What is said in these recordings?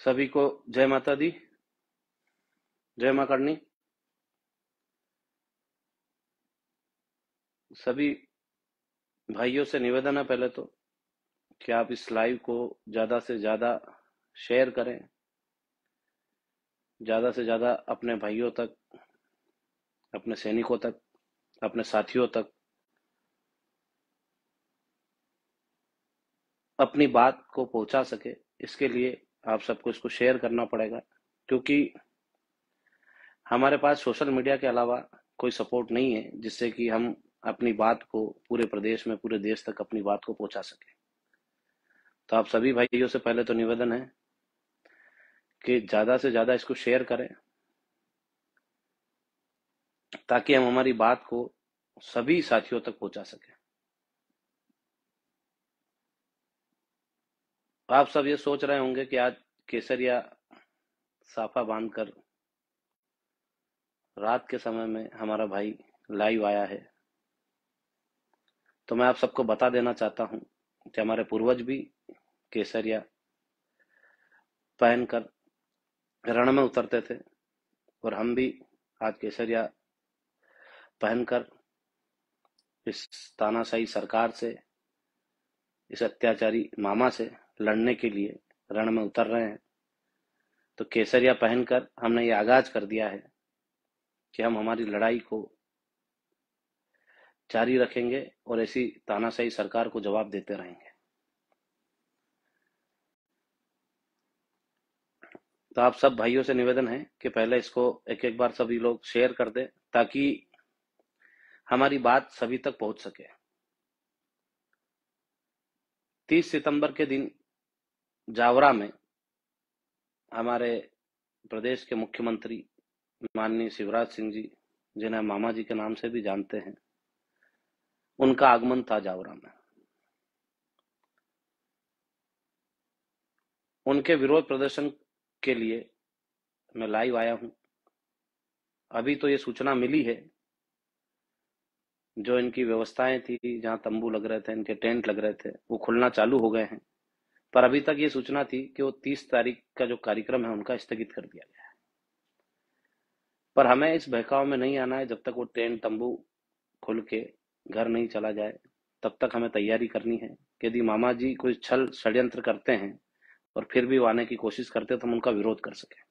सभी को जय माता दी, जय मां करनी। सभी भाइयों से निवेदन है पहले तो कि आप इस लाइव को ज्यादा से ज्यादा शेयर करें, ज्यादा से ज्यादा अपने भाइयों तक, अपने सैनिकों तक, अपने साथियों तक अपनी बात को पहुंचा सके। इसके लिए आप सबको इसको शेयर करना पड़ेगा, क्योंकि हमारे पास सोशल मीडिया के अलावा कोई सपोर्ट नहीं है जिससे कि हम अपनी बात को पूरे प्रदेश में, पूरे देश तक अपनी बात को पहुंचा सके। तो आप सभी भाइयों से पहले तो निवेदन है कि ज्यादा से ज्यादा इसको शेयर करें, ताकि हम हमारी बात को सभी साथियों तक पहुंचा सके। आप सब ये सोच रहे होंगे कि आज केसरिया साफा बांधकर रात के समय में हमारा भाई लाइव आया है। तो मैं आप सबको बता देना चाहता हूं कि हमारे पूर्वज भी केसरिया पहनकर रण में उतरते थे, और हम भी आज केसरिया पहनकर इस तानाशाही सरकार से, इस अत्याचारी मामा से लड़ने के लिए रण में उतर रहे हैं। तो केसरिया पहनकर हमने ये आगाज कर दिया है कि हम हमारी लड़ाई को जारी रखेंगे और ऐसी तानाशाही सरकार को जवाब देते रहेंगे। तो आप सब भाइयों से निवेदन है कि पहले इसको एक एक बार सभी लोग शेयर कर दें, ताकि हमारी बात सभी तक पहुंच सके। 30 सितंबर के दिन जावरा में हमारे प्रदेश के मुख्यमंत्री माननीय शिवराज सिंह जी, जिन्हें मामा जी के नाम से भी जानते हैं, उनका आगमन था जावरा में। उनके विरोध प्रदर्शन के लिए मैं लाइव आया हूं। अभी तो ये सूचना मिली है, जो इनकी व्यवस्थाएं थी, जहां तंबू लग रहे थे, इनके टेंट लग रहे थे, वो खुलना चालू हो गए हैं। पर अभी तक ये सूचना थी कि वो 30 तारीख का जो कार्यक्रम है उनका स्थगित कर दिया गया है। पर हमें इस बहकाव में नहीं आना है। जब तक वो टेंट तंबू खुल के घर नहीं चला जाए, तब तक हमें तैयारी करनी है कि यदि मामा जी कोई छल षड्यंत्र करते हैं और फिर भी वो आने की कोशिश करते हैं, तो हम उनका विरोध कर सके।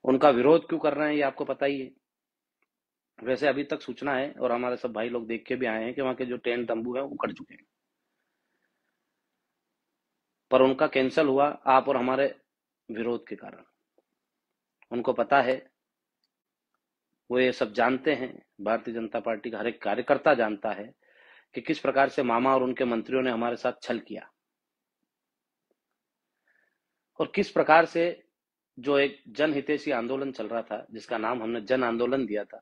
उनका विरोध क्यों कर रहे हैं ये आपको पता ही है। वैसे अभी तक सूचना है, और हमारे सब भाई लोग देख के भी आए हैं, कि वहां के जो टेंट तंबू है वो कट चुके हैं। पर उनका कैंसिल हुआ आप और हमारे विरोध के कारण। उनको पता है, वो ये सब जानते हैं, भारतीय जनता पार्टी का हर एक कार्यकर्ता जानता है कि किस प्रकार से मामा और उनके मंत्रियों ने हमारे साथ छल किया, और किस प्रकार से जो एक जनहितैषी आंदोलन चल रहा था, जिसका नाम हमने जन आंदोलन दिया था,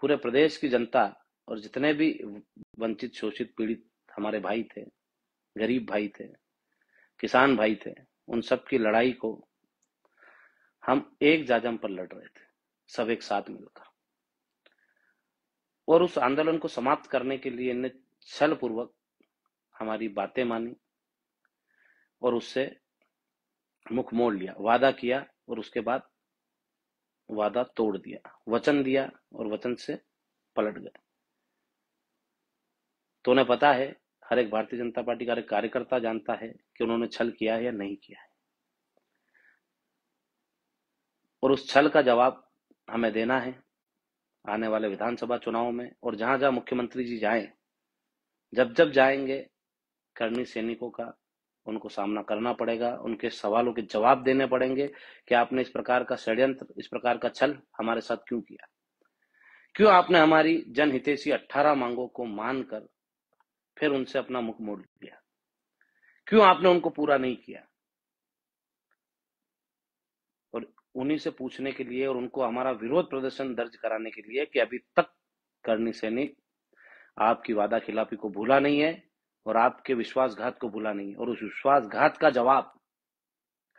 पूरे प्रदेश की जनता और जितने भी वंचित, शोषित, पीड़ित हमारे भाई थे, गरीब भाई थे, किसान भाई थे, उन सब की लड़ाई को हम एक जाजम पर लड़ रहे थे, सब एक साथ मिलकर। और उस आंदोलन को समाप्त करने के लिए इन्हें छल पूर्वक हमारी बातें मानी और उससे मुख मोड़ लिया, वादा किया और उसके बाद वादा तोड़ दिया, वचन दिया और वचन से पलट गए। तो उन्हें पता है, हर एक भारतीय जनता पार्टी का हर एक कार्यकर्ता जानता है कि उन्होंने छल किया है या नहीं किया है, और उस छल का जवाब हमें देना है आने वाले विधानसभा चुनाव में। और जहां जहां मुख्यमंत्री जी जाएं, जब जब जाएंगे, करनी सैनिकों का उनको सामना करना पड़ेगा, उनके सवालों के जवाब देने पड़ेंगे कि आपने इस प्रकार का षड्यंत्र, इस प्रकार का छल हमारे साथ क्यों किया, क्यों आपने हमारी जनहितैषी 18 मांगों को मानकर फिर उनसे अपना मुख मोड़ लिया, क्यों आपने उनको पूरा नहीं किया। और उन्हीं से पूछने के लिए और उनको हमारा विरोध प्रदर्शन दर्ज कराने के लिए कि अभी तक करनी सैनिक आपकी वादा खिलाफी को भूला नहीं है और आपके विश्वासघात को भूला नहीं है, और उस विश्वासघात का जवाब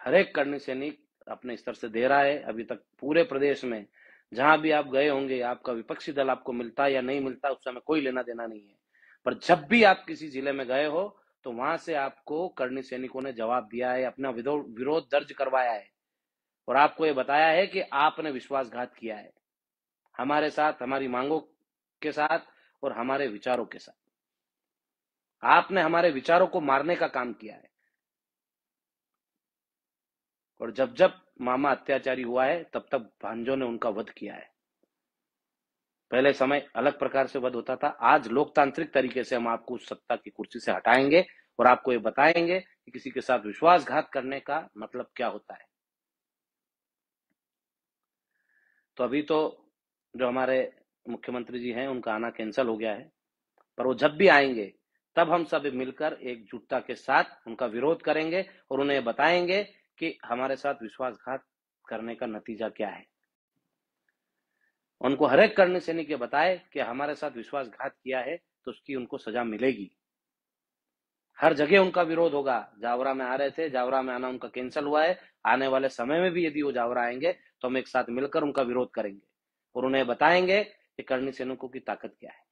हर एक करनी सैनिक अपने स्तर से दे रहा है। अभी तक पूरे प्रदेश में जहां भी आप गए होंगे, आपका विपक्षी दल आपको मिलता या नहीं मिलता, उससे हमें कोई लेना देना नहीं है, पर जब भी आप किसी जिले में गए हो, तो वहां से आपको करनी सैनिकों ने जवाब दिया है, अपना विरोध दर्ज करवाया है और आपको ये बताया है कि आपने विश्वासघात किया है हमारे साथ, हमारी मांगों के साथ और हमारे विचारों के साथ। आपने हमारे विचारों को मारने का काम किया है और जब जब मामा अत्याचारी हुआ है तब तब भांजों ने उनका वध किया है। पहले समय अलग प्रकार से वध होता था, आज लोकतांत्रिक तरीके से हम आपको उस सत्ता की कुर्सी से हटाएंगे और आपको ये बताएंगे कि किसी के साथ विश्वासघात करने का मतलब क्या होता है। तो अभी तो जो हमारे मुख्यमंत्री जी हैं उनका आना कैंसिल हो गया है, पर वो जब भी आएंगे तब हम सब मिलकर एकजुटता के साथ उनका विरोध करेंगे और उन्हें बताएंगे कि हमारे साथ विश्वासघात करने का नतीजा क्या है। उनको हर एक करनी सैनिक ये बताए कि हमारे साथ विश्वासघात किया है तो उसकी उनको सजा मिलेगी। हर जगह उनका विरोध होगा। जावरा में आ रहे थे, जावरा में आना उनका कैंसिल हुआ है। आने वाले समय में भी यदि वो जावरा आएंगे तो हम एक साथ मिलकर उनका विरोध करेंगे और उन्हें बताएंगे कि करनी सैनिकों की ताकत क्या है।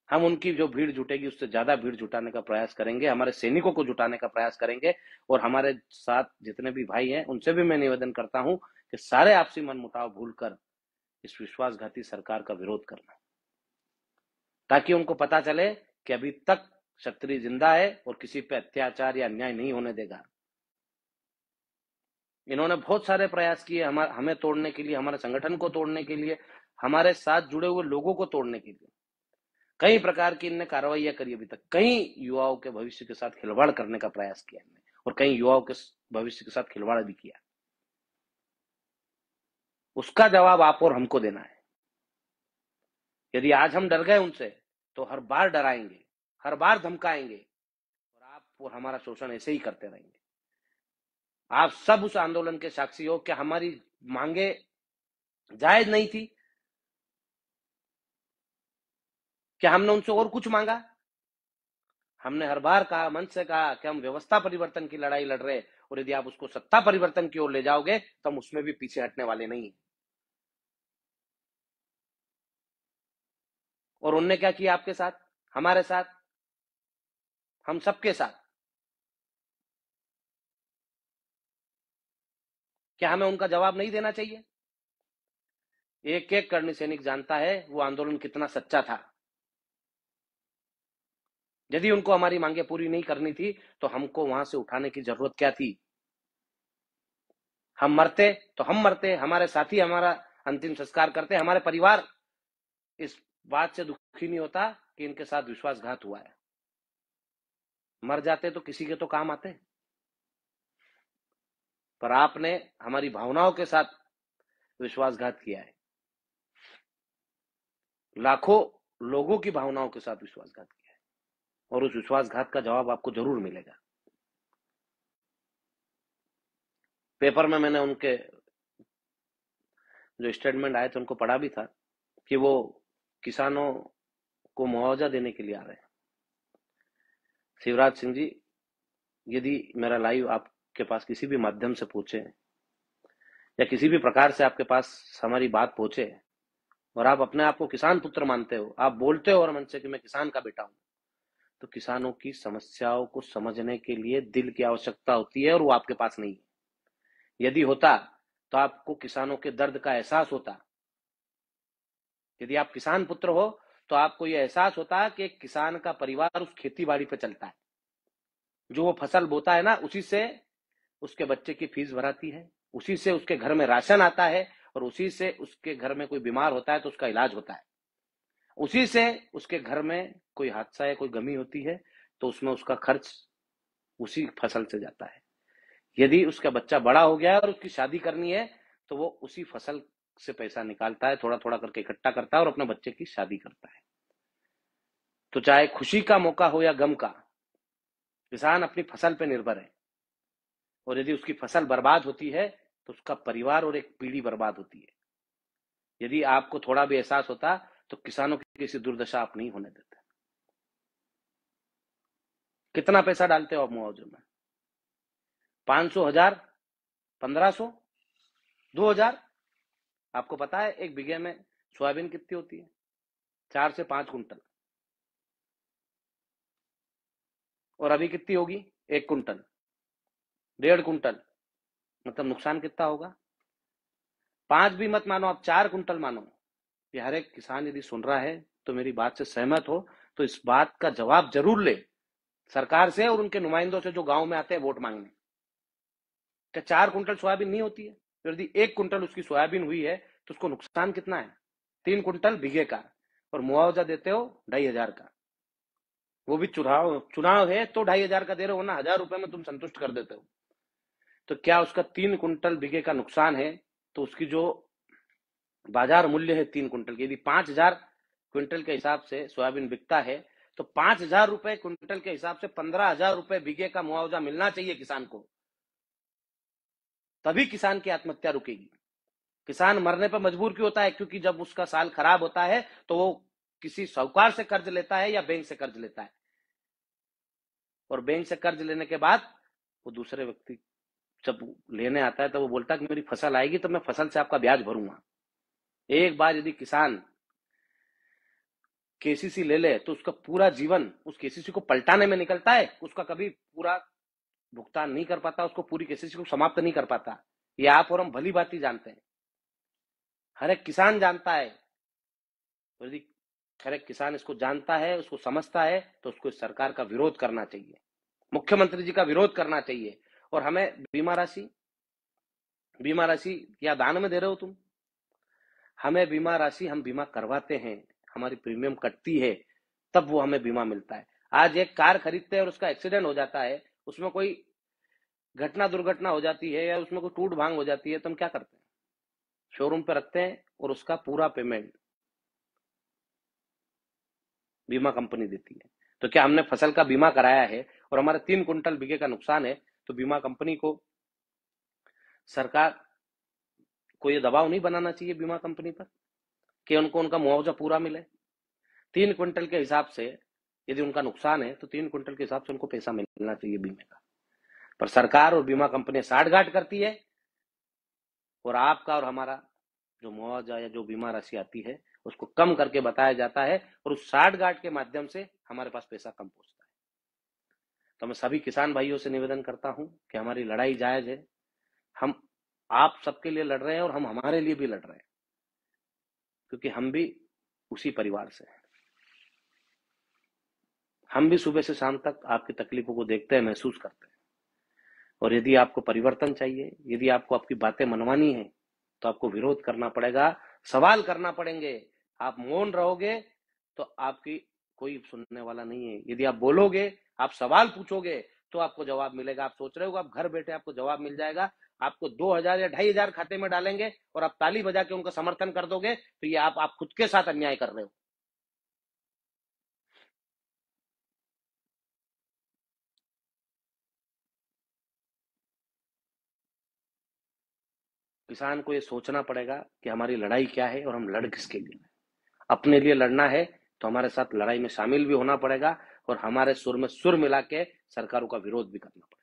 हम उनकी जो भीड़ जुटेगी उससे ज्यादा भीड़ जुटाने का प्रयास करेंगे, हमारे सैनिकों को जुटाने का प्रयास करेंगे और हमारे साथ जितने भी भाई हैं उनसे भी मैं निवेदन करता हूं कि सारे आपसी मनमुटाव भूलकर इस विश्वासघाती सरकार का विरोध करना, ताकि उनको पता चले कि अभी तक क्षत्रिय जिंदा है और किसी पे अत्याचार या अन्याय नहीं होने देगा। इन्होंने बहुत सारे प्रयास किए हमें तोड़ने के लिए, हमारे संगठन को तोड़ने के लिए, हमारे साथ जुड़े हुए लोगों को तोड़ने के लिए। कई प्रकार की इनने कार्रवाइयां करी अभी तक, कई युवाओं के भविष्य के साथ खिलवाड़ करने का प्रयास किया इनने और कई युवाओं के भविष्य के साथ खिलवाड़ भी किया। उसका जवाब आप और हमको देना है। यदि आज हम डर गए उनसे तो हर बार डराएंगे, हर बार धमकाएंगे और आप और हमारा शोषण ऐसे ही करते रहेंगे। आप सब उस आंदोलन के साक्षी हो कि हमारी मांगे जायज नहीं थी, क्या हमने उनसे और कुछ मांगा? हमने हर बार कहा, मंच से कहा कि हम व्यवस्था परिवर्तन की लड़ाई लड़ रहे, और यदि आप उसको सत्ता परिवर्तन की ओर ले जाओगे तो हम उसमें भी पीछे हटने वाले नहीं। और उनने क्या किया आपके साथ, हमारे साथ, हम सबके साथ? क्या हमें उनका जवाब नहीं देना चाहिए? एक एक करनी सैनिक जानता है वो आंदोलन कितना सच्चा था। यदि उनको हमारी मांगे पूरी नहीं करनी थी तो हमको वहां से उठाने की जरूरत क्या थी? हम मरते तो हम मरते, हमारे साथी हमारा अंतिम संस्कार करते, हमारे परिवार इस बात से दुखी नहीं होता कि इनके साथ विश्वासघात हुआ है। मर जाते तो किसी के तो काम आते, पर आपने हमारी भावनाओं के साथ विश्वासघात किया है। लाखों लोगों की भावनाओं के साथ विश्वासघात किया है और उस विश्वासघात का जवाब आपको जरूर मिलेगा। पेपर में मैंने उनके जो स्टेटमेंट आए थे उनको पढ़ा भी था कि वो किसानों को मुआवजा देने के लिए आ रहे हैं। शिवराज सिंह जी, यदि मेरा लाइव आपके पास किसी भी माध्यम से पहुंचे या किसी भी प्रकार से आपके पास हमारी बात पहुंचे और आप अपने आप को किसान पुत्र मानते हो, आप बोलते हो और मन से कि मैं किसान का बेटा हूं, तो किसानों की समस्याओं को समझने के लिए दिल की आवश्यकता होती है और वो आपके पास नहीं है। यदि होता तो आपको किसानों के दर्द का एहसास होता। यदि आप किसान पुत्र हो तो आपको यह एहसास होता कि एक किसान का परिवार उस खेती बाड़ी पे चलता है, जो वो फसल बोता है ना उसी से उसके बच्चे की फीस भराती है, उसी से उसके घर में राशन आता है और उसी से उसके घर में कोई बीमार होता है तो उसका इलाज होता है, उसी से उसके घर में कोई हादसा या कोई गमी होती है तो उसमें उसका खर्च उसी फसल से जाता है। यदि उसका बच्चा बड़ा हो गया और उसकी शादी करनी है तो वो उसी फसल से पैसा निकालता है, थोड़ा थोड़ा करके इकट्ठा करता है और अपने बच्चे की शादी करता है। तो चाहे खुशी का मौका हो या गम का, किसान अपनी फसल पर निर्भर है और यदि उसकी फसल बर्बाद होती है तो उसका परिवार और एक पीढ़ी बर्बाद होती है। यदि आपको थोड़ा भी एहसास होता तो किसानों की किसी दुर्दशा आप नहीं होने देते। कितना पैसा डालते हो आप मुआवजे में? 500, 1000, 1500, 2000? आपको पता है एक बीघे में सोयाबीन कितनी होती है? 4 से 5 कुंटल। और अभी कितनी होगी? 1 कुंटल, 1.5 कुंटल, मतलब नुकसान कितना होगा? 5 भी मत मानो, आप 4 कुंटल मानो। ये हर एक किसान यदि सुन रहा है तो मेरी बात से सहमत हो तो इस बात का जवाब जरूर ले सरकार से और उनके नुमाइंदों से जो गांव में आते हैं वोट मांगने। क्या 4 कुंटल सोयाबीन नहीं होती है? तो यदि 1 कुंटल उसकी सोयाबीन हुई है तो उसको नुकसान कितना है? 3 कुंटल बीघे का, और मुआवजा देते हो 2,500 का। वो भी चुनाव चुनाव है तो 2,500 का दे रहे हो ना, 1,000 रुपए में तुम संतुष्ट कर देते हो। तो क्या उसका 3 कुंटल बीघे का नुकसान है, तो उसकी जो बाजार मूल्य है 3 कुंटल की, यदि 5,000 क्विंटल के हिसाब से सोयाबीन बिकता है तो 5,000 रुपए क्विंटल के हिसाब से 15,000 रुपए बीघे का मुआवजा मिलना चाहिए किसान को। तभी किसान की आत्महत्या रुकेगी। किसान मरने पर मजबूर क्यों होता है? क्योंकि जब उसका साल खराब होता है तो वो किसी साहूकार से कर्ज लेता है या बैंक से कर्ज लेता है, और बैंक से कर्ज लेने के बाद वो दूसरे व्यक्ति जब लेने आता है तो वो बोलता है कि मेरी फसल आएगी तो मैं फसल से आपका ब्याज भरूंगा। एक बार यदि किसान केसीसी ले ले तो उसका पूरा जीवन उस केसीसी को पलटाने में निकलता है, उसका कभी पूरा भुगतान नहीं कर पाता, उसको पूरी केसीसी को समाप्त नहीं कर पाता। ये आप और हम भली भांति जानते हैं, हर एक किसान जानता है। तो यदि हर एक किसान इसको जानता है, उसको समझता है, तो उसको इस सरकार का विरोध करना चाहिए, मुख्यमंत्री जी का विरोध करना चाहिए। और हमें बीमा राशि या दान में दे रहे हो तुम? हमें बीमा राशि, हम बीमा करवाते हैं, हमारी प्रीमियम कटती है, तब वो हमें बीमा मिलता है। आज एक कार खरीदते हैं और उसका एक्सीडेंट हो जाता है, उसमें कोई घटना दुर्घटना हो जाती है या उसमें कोई टूट भांग हो जाती है, तो हम क्या करते हैं? शोरूम पे रखते हैं और उसका पूरा पेमेंट बीमा कंपनी देती है। तो क्या हमने फसल का बीमा कराया है और हमारे 3 कुंटल बीघे का नुकसान है, तो बीमा कंपनी को, सरकार को ये दबाव नहीं बनाना चाहिए बीमा कंपनी पर कि उनको उनका मुआवजा पूरा मिले? 3 कुंटल के हिसाब से यदि उनका नुकसान है तो 3 कुंटल के हिसाब से उनको पैसा मिलना चाहिए बीमे का। पर सरकार और बीमा कंपनी साठगांठ करती है, और आपका और हमारा जो मुआवजा या जो बीमा राशि आती है उसको कम करके बताया जाता है, और उस साठगांठ के माध्यम से हमारे पास पैसा कम पहुंचता है। तो मैं सभी किसान भाइयों से निवेदन करता हूं कि हमारी लड़ाई जायज है। हम आप सबके लिए लड़ रहे हैं और हम हमारे लिए भी लड़ रहे हैं, क्योंकि हम भी उसी परिवार से हैं। हम भी सुबह से शाम तक आपकी तकलीफों को देखते हैं, महसूस करते हैं। और यदि आपको परिवर्तन चाहिए, यदि आपको आपकी बातें मनवानी है, तो आपको विरोध करना पड़ेगा, सवाल करना पड़ेंगे। आप मौन रहोगे तो आपकी कोई सुनने वाला नहीं है। यदि आप बोलोगे, आप सवाल पूछोगे, तो आपको जवाब मिलेगा। आप सोच रहे हो आप घर बैठे आपको जवाब मिल जाएगा, आपको 2,000 या 2,500 खाते में डालेंगे और आप ताली बजा के उनका समर्थन कर दोगे, तो ये आप खुद के साथ अन्याय कर रहे हो। किसान को ये सोचना पड़ेगा कि हमारी लड़ाई क्या है और हम लड़ किसके लिए। अपने लिए लड़ना है तो हमारे साथ लड़ाई में शामिल भी होना पड़ेगा, और हमारे सुर में सुर मिला के सरकारों का विरोध भी करना पड़ेगा।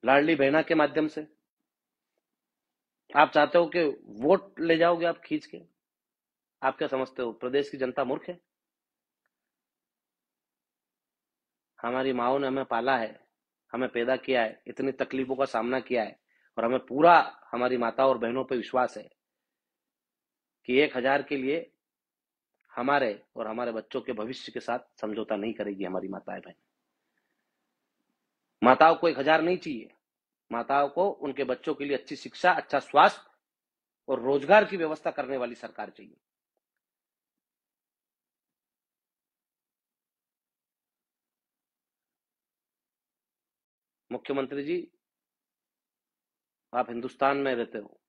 लाडली बहना के माध्यम से आप चाहते हो कि वोट ले जाओगे आप खींच के? आप क्या समझते हो प्रदेश की जनता मूर्ख है? हमारी माओ ने हमें पाला है, हमें पैदा किया है, इतनी तकलीफों का सामना किया है, और हमें पूरा हमारी माता और बहनों पर विश्वास है कि 1,000 के लिए हमारे और हमारे बच्चों के भविष्य के साथ समझौता नहीं करेगी हमारी माताएं बहन। माताओं को 1,000 नहीं चाहिए, माताओं को उनके बच्चों के लिए अच्छी शिक्षा, अच्छा स्वास्थ्य और रोजगार की व्यवस्था करने वाली सरकार चाहिए। मुख्यमंत्री जी, आप हिंदुस्तान में रहते हो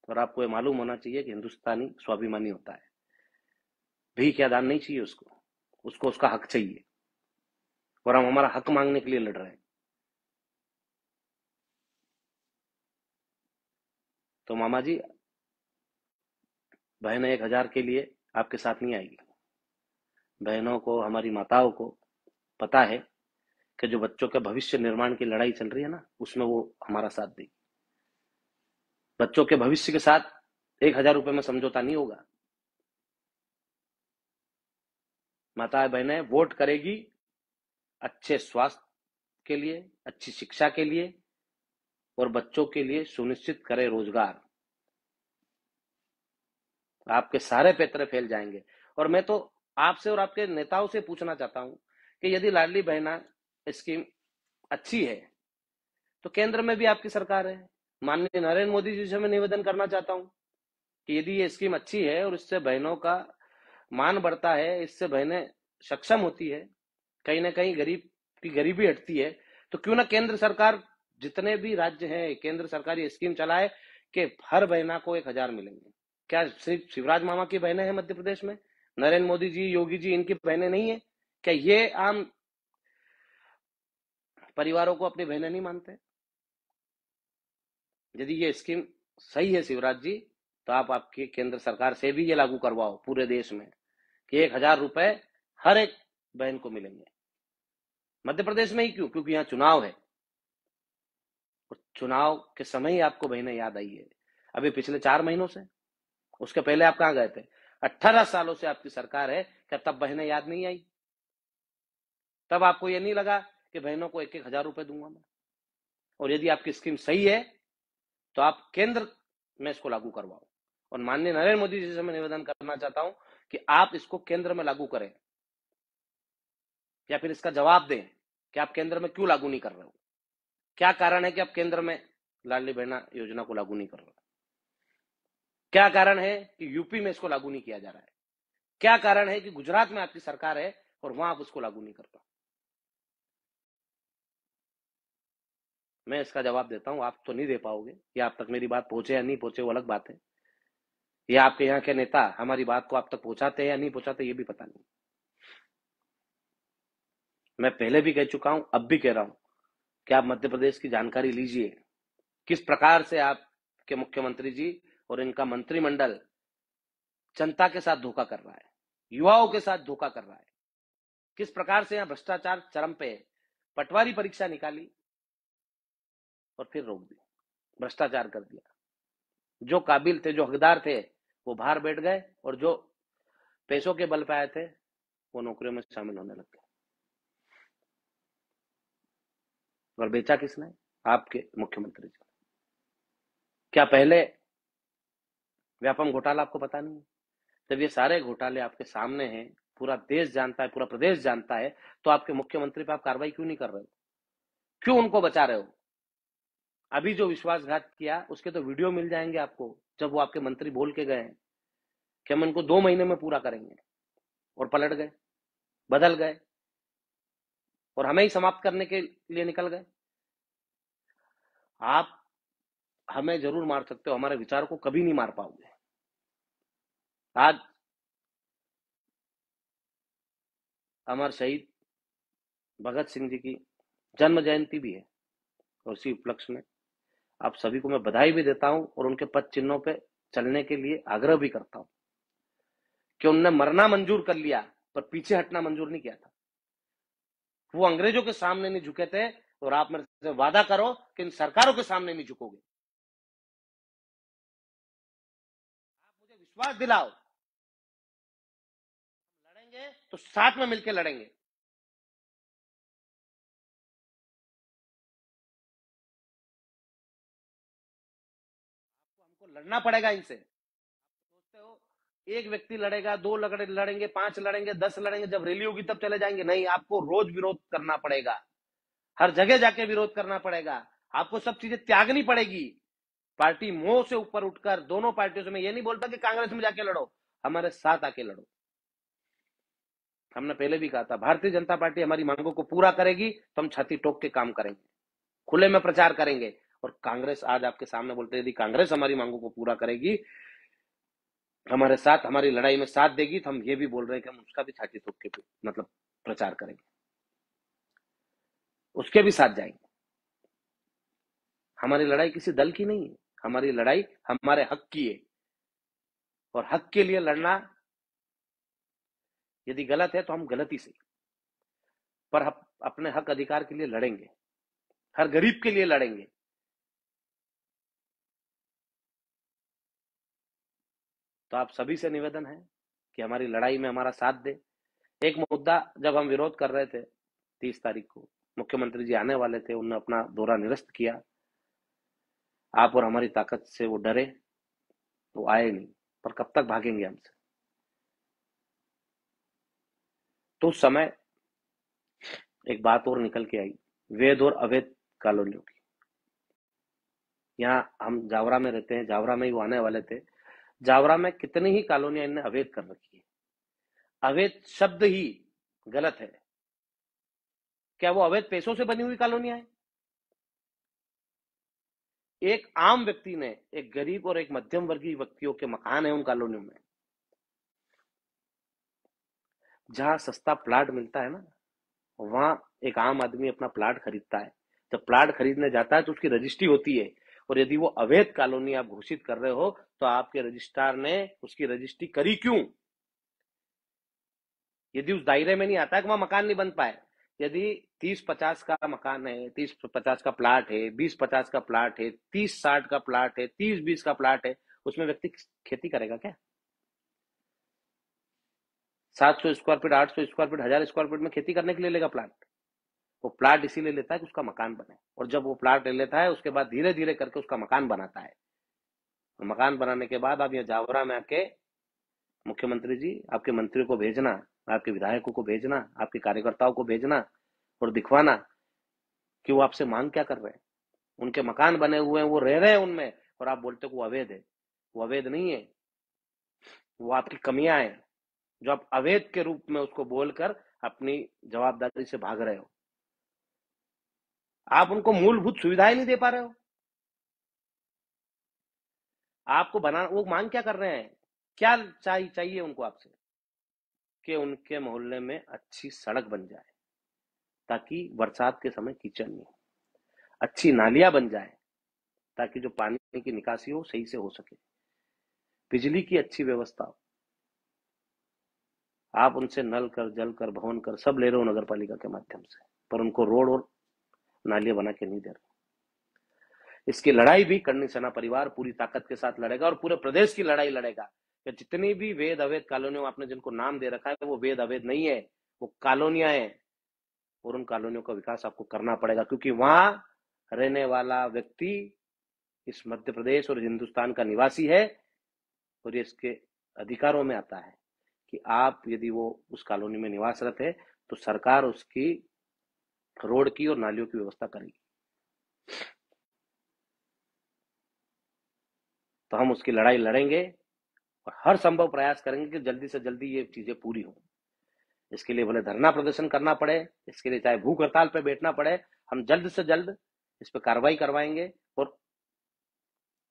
और आपको ये मालूम होना चाहिए कि हिंदुस्तानी स्वाभिमानी होता है। भीख या दान नहीं चाहिए उसको, उसको उसका हक चाहिए, और हम हमारा हक मांगने के लिए लड़ रहे हैं। तो मामा जी, बहनें 1,000 के लिए आपके साथ नहीं आएगी। बहनों को, हमारी माताओं को पता है कि जो बच्चों के भविष्य निर्माण की लड़ाई चल रही है ना, उसमें वो हमारा साथ देगी। बच्चों के भविष्य के साथ 1,000 रुपए में समझौता नहीं होगा। माताएं बहनें वोट करेगी अच्छे स्वास्थ्य के लिए, अच्छी शिक्षा के लिए और बच्चों के लिए सुनिश्चित करे रोजगार। आपके सारे पैतरे फैल जाएंगे। और मैं तो आपसे और आपके नेताओं से पूछना चाहता हूं कि यदि लाडली बहना स्कीम अच्छी है तो केंद्र में भी आपकी सरकार है। माननीय नरेंद्र मोदी जी से मैं निवेदन करना चाहता हूं कि यदि ये स्कीम अच्छी है और इससे बहनों का मान बढ़ता है, इससे बहनें सक्षम होती है, कहीं ना कहीं गरीब की गरीबी हटती है, तो क्यों ना केंद्र सरकार, जितने भी राज्य हैं, केंद्र सरकार ये स्कीम चलाए कि हर बहना को 1,000 मिलेंगे। क्या सिर्फ शिवराज मामा की बहनें हैं मध्य प्रदेश में? नरेंद्र मोदी जी, योगी जी, इनकी बहनें नहीं है क्या? ये आम परिवारों को अपनी बहनें नहीं मानते? यदि ये स्कीम सही है शिवराज जी, तो आप आपकी केंद्र सरकार से भी ये लागू करवाओ पूरे देश में कि 1,000 रुपए हर एक बहन को मिलेंगे। मध्य प्रदेश में ही क्यों? क्योंकि यहाँ चुनाव है और चुनाव के समय ही आपको बहनें याद आई है। अभी पिछले 4 महीनों से, उसके पहले आप कहाँ गए थे? 18 सालों से आपकी सरकार है, क्या तब बहनें याद नहीं आई? तब आपको ये नहीं लगा कि बहनों को 1,000 रुपए दूंगा मैं? और यदि आपकी स्कीम सही है तो आप केंद्र में इसको लागू करवाओ। और माननीय नरेंद्र मोदी जी से मैं निवेदन करना चाहता हूं कि आप इसको केंद्र में लागू करें, या फिर इसका जवाब दें कि आप केंद्र में क्यों लागू नहीं कर रहे हो। क्या कारण है कि आप केंद्र में लाडली बहना योजना को लागू नहीं कर रहे हो? क्या कारण है कि यूपी में इसको लागू नहीं किया जा रहा है? क्या कारण है कि गुजरात में आपकी सरकार है और वहां आप उसको लागू नहीं कर रहे? मैं इसका जवाब देता हूं, आप तो नहीं दे पाओगे, या आप तक मेरी बात पहुंचे या नहीं पहुंचे वो अलग बात है, या आपके यहाँ के नेता हमारी बात को आप तक पहुंचाते हैं या नहीं पहुंचाते ये भी पता नहीं। मैं पहले भी कह चुका हूं, अब भी कह रहा हूं कि आप मध्य प्रदेश की जानकारी लीजिए, किस प्रकार से आपके मुख्यमंत्री जी और इनका मंत्रिमंडल जनता के साथ धोखा कर रहा है, युवाओं के साथ धोखा कर रहा है, किस प्रकार से यहाँ भ्रष्टाचार चरम पे है। पटवारी परीक्षा निकाली और फिर रोक दी, भ्रष्टाचार कर दिया। जो काबिल थे, जो हकदार थे, वो बाहर बैठ गए, और जो पैसों के बल पे आए थे वो नौकरियों में शामिल होने लग गए। और बेचा किसने? आपके मुख्यमंत्री जी। क्या पहले व्यापम घोटाला आपको पता नहीं है? जब ये सारे घोटाले आपके सामने हैं, पूरा देश जानता है, पूरा प्रदेश जानता है, तो आपके मुख्यमंत्री पे आप कार्रवाई क्यों नहीं कर रहे हो? क्यों उनको बचा रहे हो? अभी जो विश्वासघात किया उसके तो वीडियो मिल जाएंगे आपको, जब वो आपके मंत्री बोल के गए हैं कि हम इनको 2 महीने में पूरा करेंगे, और पलट गए, बदल गए, और हमें ही समाप्त करने के लिए निकल गए। आप हमें जरूर मार सकते हो, हमारे विचार को कभी नहीं मार पाओगे। आज अमर शहीद भगत सिंह जी की जन्म जयंती भी है, और इसी उपलक्ष्य में आप सभी को मैं बधाई भी देता हूं और उनके पद चिन्हों पे चलने के लिए आग्रह भी करता हूं कि उनने मरना मंजूर कर लिया पर पीछे हटना मंजूर नहीं किया था। वो अंग्रेजों के सामने नहीं झुके थे, और आप मेरे से वादा करो कि इन सरकारों के सामने नहीं झुकोगे। आप मुझे विश्वास दिलाओ, लड़ेंगे तो साथ में मिलकर लड़ेंगे। हमको लड़ना पड़ेगा इनसे। सोचते हो एक व्यक्ति लड़ेगा, दो लड़ेंगे, 5 लड़ेंगे, 10 लड़ेंगे, जब रैली होगी तब चले जाएंगे? नहीं, आपको रोज विरोध करना पड़ेगा, हर जगह जाके विरोध करना पड़ेगा, आपको सब चीजें त्यागनी पड़ेगी। पार्टी मोह से ऊपर उठकर दोनों पार्टियों से, मैं ये नहीं बोलता कि कांग्रेस में जाके लड़ो, हमारे साथ आके लड़ो। हमने पहले भी कहा था, भारतीय जनता पार्टी हमारी मांगों को पूरा करेगी तो हम छाती ठोक के काम करेंगे, खुले में प्रचार करेंगे। और कांग्रेस आज आपके सामने बोलते हैं, यदि कांग्रेस हमारी मांगों को पूरा करेगी, हमारे साथ, हमारी लड़ाई में साथ देगी, तो हम ये भी बोल रहे हैं कि हम उसका भी छाती ठोक के मतलब प्रचार करेंगे, उसके भी साथ जाएंगे। हमारी लड़ाई किसी दल की नहीं है, हमारी लड़ाई हमारे हक की है, और हक के लिए लड़ना यदि गलत है तो हम गलती से, पर हम अपने हक अधिकार के लिए लड़ेंगे, हर गरीब के लिए लड़ेंगे। तो आप सभी से निवेदन है कि हमारी लड़ाई में हमारा साथ दे। एक मुद्दा जब हम विरोध कर रहे थे 30 तारीख को, मुख्यमंत्री जी आने वाले थे, उन्होंने अपना दौरा निरस्त किया, आप और हमारी ताकत से वो डरे, वो आए नहीं। पर कब तक भागेंगे हमसे? तो उस समय एक बात और निकल के आई, वैध और अवैध कॉलोनियों की। यहाँ हम जावरा में रहते हैं, जावरा में ही वो आने वाले थे। जावरा में कितनी ही कॉलोनियां इनने अवैध कर रखी है। अवैध शब्द ही गलत है। क्या वो अवैध पैसों से बनी हुई कॉलोनियां हैं? एक आम व्यक्ति ने, एक गरीब और एक मध्यम वर्गीय व्यक्तियों के मकान है उन कॉलोनियों में। जहां सस्ता प्लाट मिलता है ना, वहां एक आम आदमी अपना प्लाट खरीदता है। जब प्लाट खरीदने जाता है तो उसकी रजिस्ट्री होती है, और यदि वो अवैध कॉलोनी आप घोषित कर रहे हो तो आपके रजिस्ट्रार ने उसकी रजिस्ट्री करी क्यों? यदि उस दायरे में नहीं आता है कि वहां मकान नहीं बन पाए। यदि 30-50 का मकान है, 30-50 का प्लाट है, 20-50 का प्लाट है, 30-60 का प्लाट है, 30-20 का प्लाट है, उसमें व्यक्ति खेती करेगा क्या? 700 square feet, 800 square feet, 1000 square feet में खेती करने के लिए लेगा प्लाट? वो प्लाट इसीलिए लेता है कि उसका मकान बने, और जब वो प्लाट ले लेता है उसके बाद धीरे धीरे करके उसका मकान बनाता है। और मकान बनाने के बाद आप यहाँ जावरा में आके, मुख्यमंत्री जी, आपके मंत्रियों को भेजना, आपके विधायकों को भेजना, आपके कार्यकर्ताओं को भेजना और दिखवाना कि वो आपसे मांग क्या कर रहे हैं। उनके मकान बने हुए हैं, वो रह रहे हैं उनमें, और आप बोलते हो वो अवैध है। वो अवैध नहीं है, वो आपकी कमियां हैं, जो आप अवैध के रूप में उसको बोलकर अपनी जवाबदारी से भाग रहे हो। आप उनको मूलभूत सुविधाएं नहीं दे पा रहे हो। आपको बना, वो मांग क्या कर रहे हैं, क्या चाहिए उनको आपसे? कि उनके मोहल्ले में अच्छी सड़क बन जाए, ताकि बरसात के समय कीचड़ नहीं हो। अच्छी नालियां बन जाए, ताकि जो पानी की निकासी हो सही से हो सके। बिजली की अच्छी व्यवस्था हो। आप उनसे नल कर, जल कर, भवन कर सब ले रहे हो नगर पालिका के माध्यम से, पर उनको रोड और नालियां बना के नहीं दे रहे। इसकी लड़ाई भी करनी सेना परिवार पूरी ताकत के साथ लड़ेगा, और पूरे प्रदेश की लड़ाई लड़ेगा कि जितनी भी वेद अवैध कॉलोनियों आपने जिनको नाम दे रखा है, वो वेद अवैध नहीं है, वो कॉलोनियां हैं। और उन कॉलोनियों का विकास आपको करना पड़ेगा, क्योंकि वहां रहने वाला व्यक्ति इस मध्य प्रदेश और हिंदुस्तान का निवासी है, और ये इसके अधिकारों में आता है कि आप यदि वो उस कॉलोनी में निवासरत है तो सरकार उसकी रोड की और नालियों की व्यवस्था करेगी। तो हम उसकी लड़ाई लड़ेंगे और हर संभव प्रयास करेंगे कि जल्दी से जल्दी ये चीजें पूरी हों। इसके लिए भले धरना प्रदर्शन करना पड़े, इसके लिए चाहे भूख हड़ताल पे बैठना पड़े, हम जल्द से जल्द इस पर कार्रवाई करवाएंगे और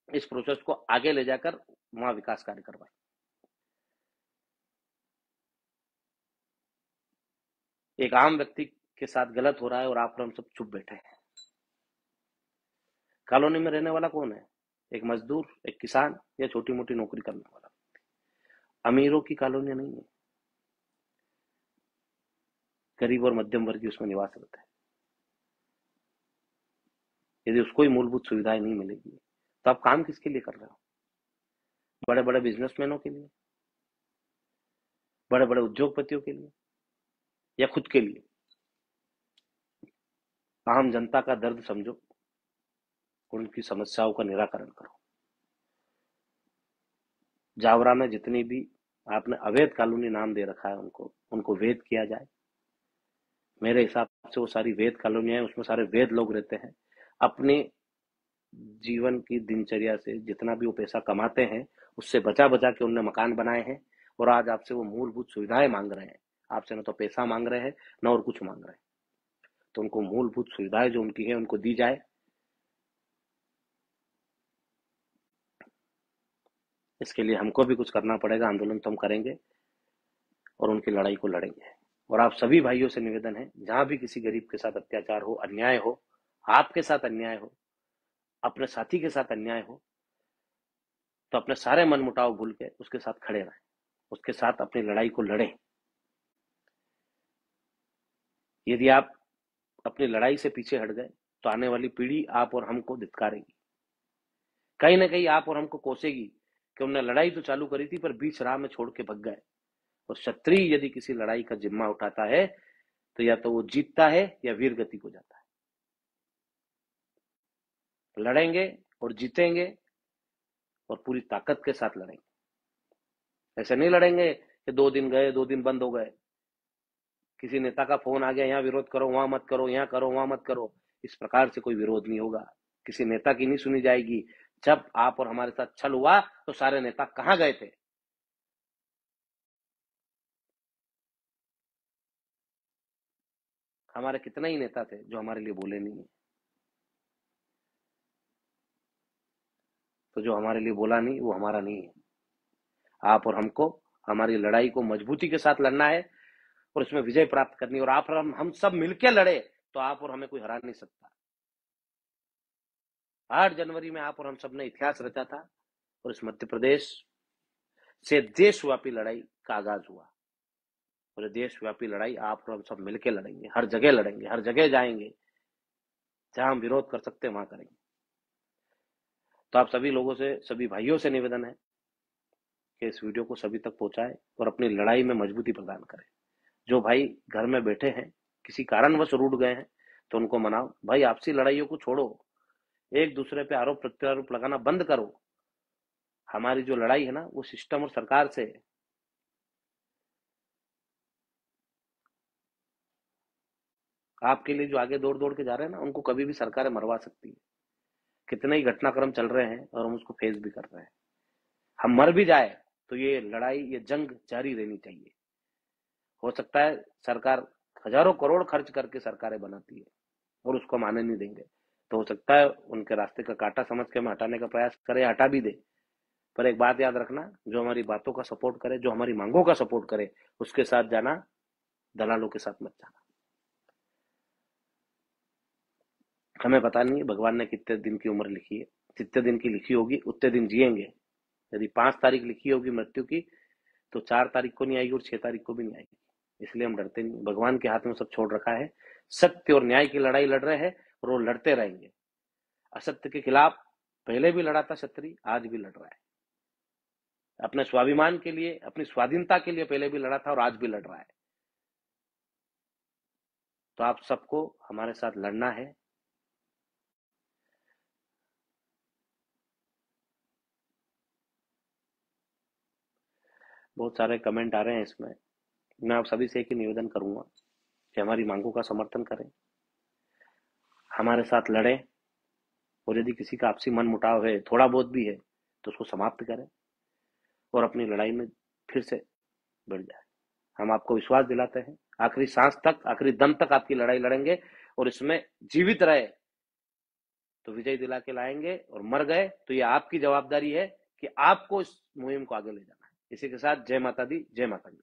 इस प्रोसेस को आगे ले जाकर वहां विकास कार्य करवाएंगे। एक आम व्यक्ति के साथ गलत हो रहा है और आप और हम सब चुप बैठे हैं। कॉलोनी में रहने वाला कौन है? एक मजदूर, एक किसान, या छोटी मोटी नौकरी करने वाला। अमीरों की कॉलोनी नहीं है, गरीब और मध्यम वर्ग उसमें निवास रहता है। यदि उसको ही मूलभूत सुविधाएं नहीं मिलेगी तो आप काम किसके लिए कर रहे हो? बड़े बड़े बिजनेसमैनों के लिए, बड़े बड़े उद्योगपतियों के लिए, या खुद के लिए? आम जनता का दर्द समझो, उनकी समस्याओं का निराकरण करो। जावरा में जितनी भी आपने अवैध कॉलोनी नाम दे रखा है, उनको उनको वैध किया जाए। मेरे हिसाब से वो सारी वैध कॉलोनियां हैं, उसमें सारे वैध लोग रहते हैं। अपने जीवन की दिनचर्या से जितना भी वो पैसा कमाते हैं, उससे बचा बचा के उनने मकान बनाए हैं, और आज आपसे वो मूलभूत सुविधाएं मांग रहे हैं। आपसे न तो पैसा मांग रहे हैं, न और कुछ मांग रहे हैं। तो उनको मूलभूत सुविधाएं जो उनकी है उनको दी जाए। इसके लिए हमको भी कुछ करना पड़ेगा, आंदोलन तो हम करेंगे और उनकी लड़ाई को लड़ेंगे। और आप सभी भाइयों से निवेदन है, जहां भी किसी गरीब के साथ अत्याचार हो, अन्याय हो, आपके साथ अन्याय हो, अपने साथी के साथ अन्याय हो, तो अपने सारे मन मुटाव भूल के उसके साथ खड़े रहें, उसके साथ अपनी लड़ाई को लड़ें। यदि आप अपनी लड़ाई से पीछे हट गए तो आने वाली पीढ़ी आप और हमको धिक्कारेगी, कहीं ना कहीं आप और हमको कोसेगी कि उन्होंने लड़ाई तो चालू करी थी पर बीच राह में छोड़ के भग गए। और क्षत्रिय यदि किसी लड़ाई का जिम्मा उठाता है तो या तो वो जीतता है या वीर गति को जाता है। लड़ेंगे और जीतेंगे और पूरी ताकत के साथ लड़ेंगे। ऐसे नहीं लड़ेंगे कि 2 दिन गए 2 दिन बंद हो गए, किसी नेता का फोन आ गया यहाँ विरोध करो वहां मत करो, यहाँ करो वहां मत करो। इस प्रकार से कोई विरोध नहीं होगा, किसी नेता की नहीं सुनी जाएगी। जब आप और हमारे साथ छल हुआ तो सारे नेता कहां गए थे? हमारे कितने ही नेता थे जो हमारे लिए बोले नहीं है। तो जो हमारे लिए बोला नहीं वो हमारा नहीं है। आप और हमको हमारी लड़ाई को मजबूती के साथ लड़ना है और इसमें विजय प्राप्त करनी है। और आप और हम सब मिलकर लड़े तो आप और हमें कोई हरा नहीं सकता। 8 जनवरी में आप और हम सब ने इतिहास रचा था और इस मध्य प्रदेश से देशव्यापी लड़ाई का आगाज हुआ। और देशव्यापी लड़ाई आप और हम सब मिलकर लड़ेंगे, हर जगह लड़ेंगे, हर जगह जाएंगे, जहां हम विरोध कर सकते हैं वहां करेंगे। तो आप सभी लोगों से, सभी भाइयों से निवेदन है कि इस वीडियो को सभी तक पहुंचाएं और अपनी लड़ाई में मजबूती प्रदान करें। जो भाई घर में बैठे हैं, किसी कारणवश रूठ गए हैं, तो उनको मनाओ। भाई आपसी लड़ाइयों को छोड़ो, एक दूसरे पे आरोप प्रत्यारोप लगाना बंद करो। हमारी जो लड़ाई है ना वो सिस्टम और सरकार से है। आपके लिए जो आगे दौड़ दौड़ के जा रहे हैं ना, उनको कभी भी सरकारें मरवा सकती है। कितने ही घटनाक्रम चल रहे हैं और हम उसको फेस भी कर रहे हैं। हम मर भी जाए तो ये लड़ाई, ये जंग जारी रहनी चाहिए। हो सकता है सरकार हजारों करोड़ खर्च करके सरकारें बनाती है और उसको हम आने नहीं देंगे, तो हो सकता है उनके रास्ते का कांटा समझ के हम हटाने का प्रयास करें, हटा भी दे। पर एक बात याद रखना, जो हमारी बातों का सपोर्ट करे, जो हमारी मांगों का सपोर्ट करे, उसके साथ जाना, दलालों के साथ मत जाना। हमें पता नहीं है भगवान ने कितने दिन की उम्र लिखी है, जितने दिन की लिखी होगी उतने दिन जिएंगे। यदि 5 तारीख लिखी होगी मृत्यु की तो 4 तारीख को नहीं आएगी और 6 तारीख को भी नहीं आएगी। इसलिए हम डरते नहीं, भगवान के हाथ में सब छोड़ रखा है। सत्य और न्याय की लड़ाई लड़ रहे हैं और वो लड़ते रहेंगे। असत्य के खिलाफ पहले भी लड़ा था क्षत्रिय, आज भी लड़ रहा है। अपने स्वाभिमान के लिए, अपनी स्वाधीनता के लिए पहले भी लड़ा था और आज भी लड़ रहा है। तो आप सबको हमारे साथ लड़ना है। बहुत सारे कमेंट आ रहे हैं इसमें। मैं आप सभी से एक ही निवेदन करूंगा कि हमारी मांगों का समर्थन करें, हमारे साथ लड़ें और यदि किसी का आपसी मन मुटाव है, थोड़ा बहुत भी है, तो उसको समाप्त करें और अपनी लड़ाई में फिर से बढ़ जाए। हम आपको विश्वास दिलाते हैं, आखिरी सांस तक, आखिरी दम तक आपकी लड़ाई लड़ेंगे और इसमें जीवित रहे तो विजय दिला के लाएंगे, और मर गए तो ये आपकी जवाबदारी है कि आपको इस मुहिम को आगे ले जाना है। इसी के साथ जय माता दी, जय माता दी।